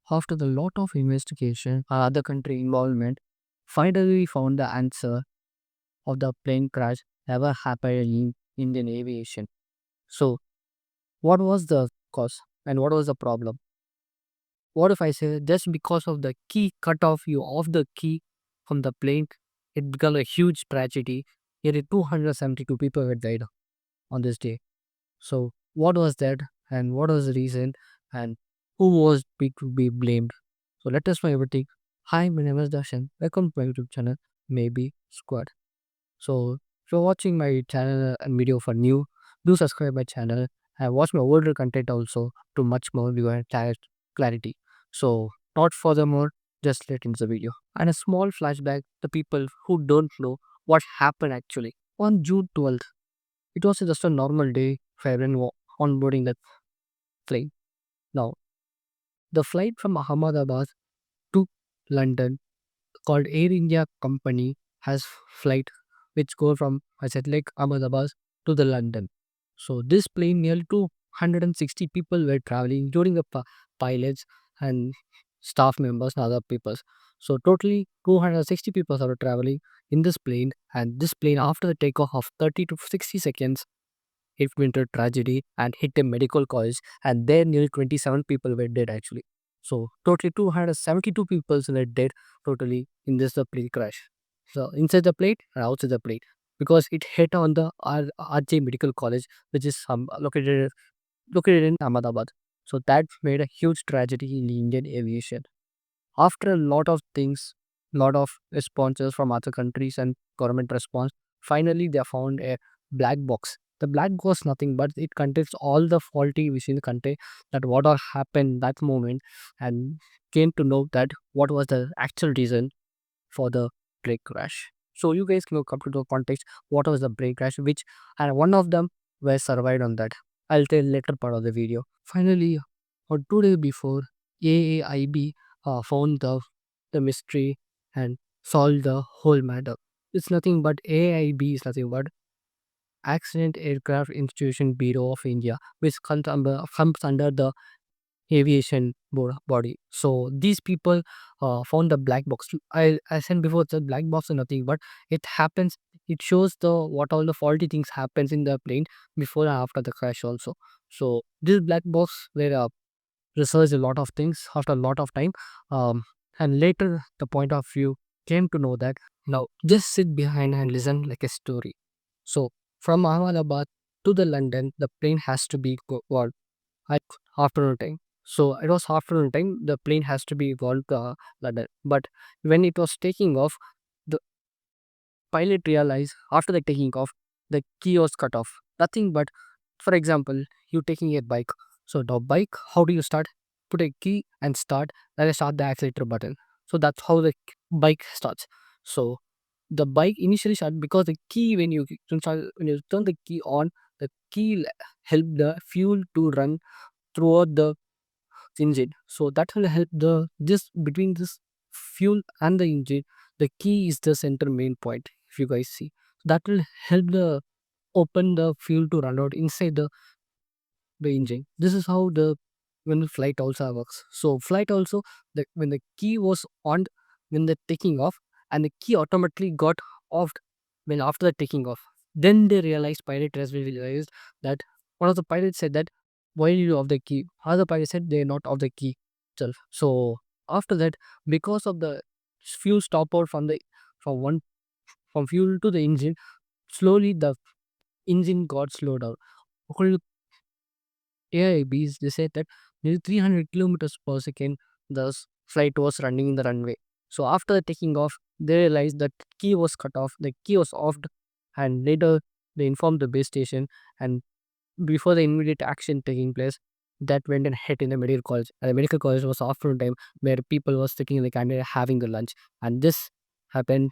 after the lot of investigation and other country involvement, finally we found the answer of the plane crash ever happened in Indian aviation. So, what was the cause and what was the problem? What if I say just because of the key cut off you off the key from the plane, it became a huge tragedy. Nearly 272 people were died on this day. So, what was that and what was the reason and who was to be blamed? So, let us know everything. Hi, my name is Darshan. Welcome to my YouTube channel, Maybe Squad. So, if you're watching my channel and video for new, do subscribe my channel and watch my older content also to much more view and clarity. So, not furthermore, just let into the video. And a small flashback to people who don't know what happened actually. On June 12th, it was just a normal day for everyone onboarding the plane. Now, the flight from Ahmedabad to London called Air India Company has flight which go from I said like Ahmedabad to the London. So this plane nearly 260 people were traveling, including the pilots and staff members and other people. So totally 260 people are traveling in this plane, and this plane after the takeoff of 30 to 60 seconds it went a tragedy and hit a medical college, and there nearly 27 people were dead actually. So totally 272 people were dead totally in this the plane crash. So inside the plane and outside the plane because it hit on the RJ Medical College, which is located in Ahmedabad. So that made a huge tragedy in Indian aviation. After a lot of things, lot of responses from other countries and government response, finally they found a black box. The black box nothing but it contains all the faulty within contain that what all happened that moment, and came to know that what was the actual reason for the brake crash. So you guys can come to the context what was the brake crash, which and one of them were survived on that. I'll tell later part of the video. Finally, or 2 days before, AAIB found the mystery and solved the whole matter. It's nothing but AIB is nothing but Accident Aircraft Institution Bureau of India, which comes under the aviation body. So these people found the black box. I said before the black box is nothing but it happens. It shows the what all the faulty things happens in the plane before and after the crash also. So this black box where research a lot of things after a lot of time, um, and later the point of view came to know that now just sit behind and listen like a story. So from Ahmedabad to the London, the plane has to be what at afternoon time. So it was afternoon time. The plane has to be gone to London. But when it was taking off, the pilot realized after the taking off, the key was cut off. Nothing but, for example, you taking a bike. So the bike, how do you start? Put a key and start. Then I start the accelerator button. So that's how the bike starts. So the bike initially started because the key when you turn the key on, the key help the fuel to run throughout the engine. So that will help the this between this fuel and the engine. The key is the center main point. If you guys see, that will help the open the fuel to run out inside the engine. This is how the when the flight also works. So flight also when the key was on when the taking off and the key automatically got off when after the taking off. Then they realized pilot has realized that one of the pilots said that why did you off the key? Other pilot said they're not off the key itself. So after that, because of the fuel stop out from one from fuel to the engine, slowly the engine got slowed down. According AIBs, they said that nearly 300 kilometers per second, the flight was running in the runway. So after taking off, they realized that key was cut off, the key was offed, and later they informed the base station. And before the immediate action taking place, that went and hit in the medical college. And the medical college was afternoon time where people was sitting in the canteen having the lunch. And this happened.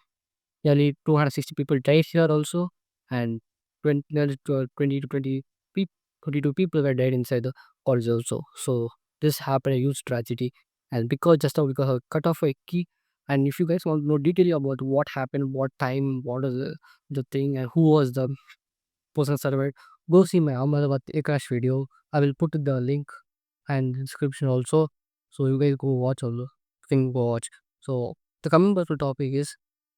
Nearly 260 people died here also, and 20, nearly 20 to 20 people, 22 people were dead inside the college also. So this happened a huge tragedy, and because just now because of cut off a key. And if you guys want to know detail about what happened, what time, what is the thing, and who was the person survived, go see my Ahmedabad Akash video. I will put the link and description also. So you guys go watch all the thing, go watch. So the coming back to topic is,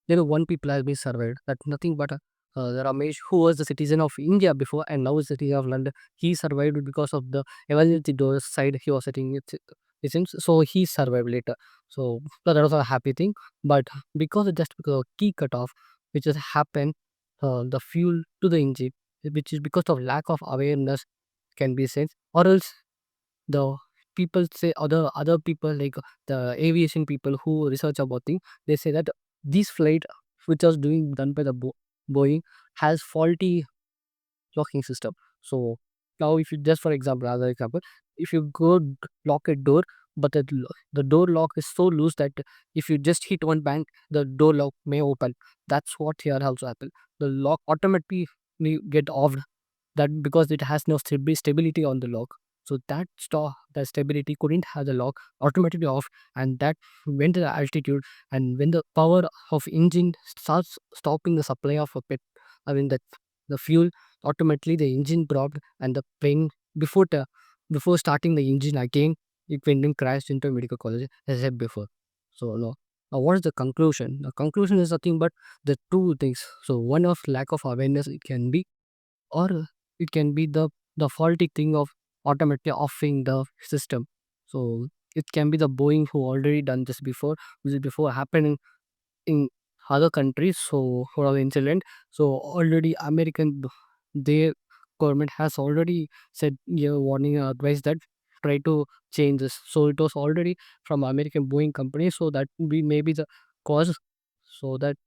one people has been surveyed that nothing but the Ramesh, who was the citizen of India before and now is the citizen of London. He survived because of the emergency door side he was sitting. It seems so he survived later. So that was a happy thing. But because of key cut off, which has happened, the fuel to the engine, which is because of lack of awareness, can be said, or else the people say, other people like the aviation people who research about things, they say that this flight which was doing done by the Boeing has faulty locking system. So now if you just for example, other example, if you go lock a door, but the door lock is so loose that if you just hit one bang, the door lock may open. That's what here also happen. The lock automatically get off, that because it has no stability on the lock. So the stability couldn't have the lock automatically off, and that when the altitude and when the power of engine starts stopping the supply of a pet, I mean that the fuel, automatically the engine dropped and the plane, before starting the engine again, it went and crashed into a medical college as I said before. So no. Now what is the conclusion? The conclusion is nothing but the two things. So one of lack of awareness it can be, or it can be the faulty thing of automatically offing the system. So it can be the Boeing who already done this before, which is before happened in other countries. So for our incident, so already their government has already said, yeah, warning advice that try to change this. So it was already from American Boeing company, so that we may be the cause. So that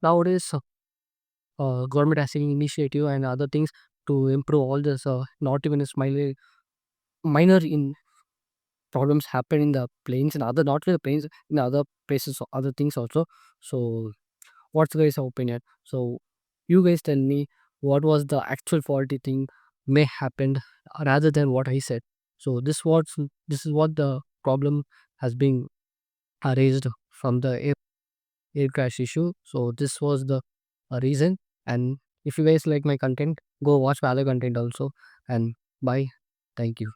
nowadays government has taken initiative and other things to improve all this, not even a smiley minor in problems happen in the planes and other, not in the planes, in other places or other things also. So what's guys opinion? So you guys tell me what was the actual faulty thing may happen rather than what I said. So this is what the problem has been raised from the air crash issue. So this was the reason. And if you guys like my content, go watch my other content also. And bye. Thank you.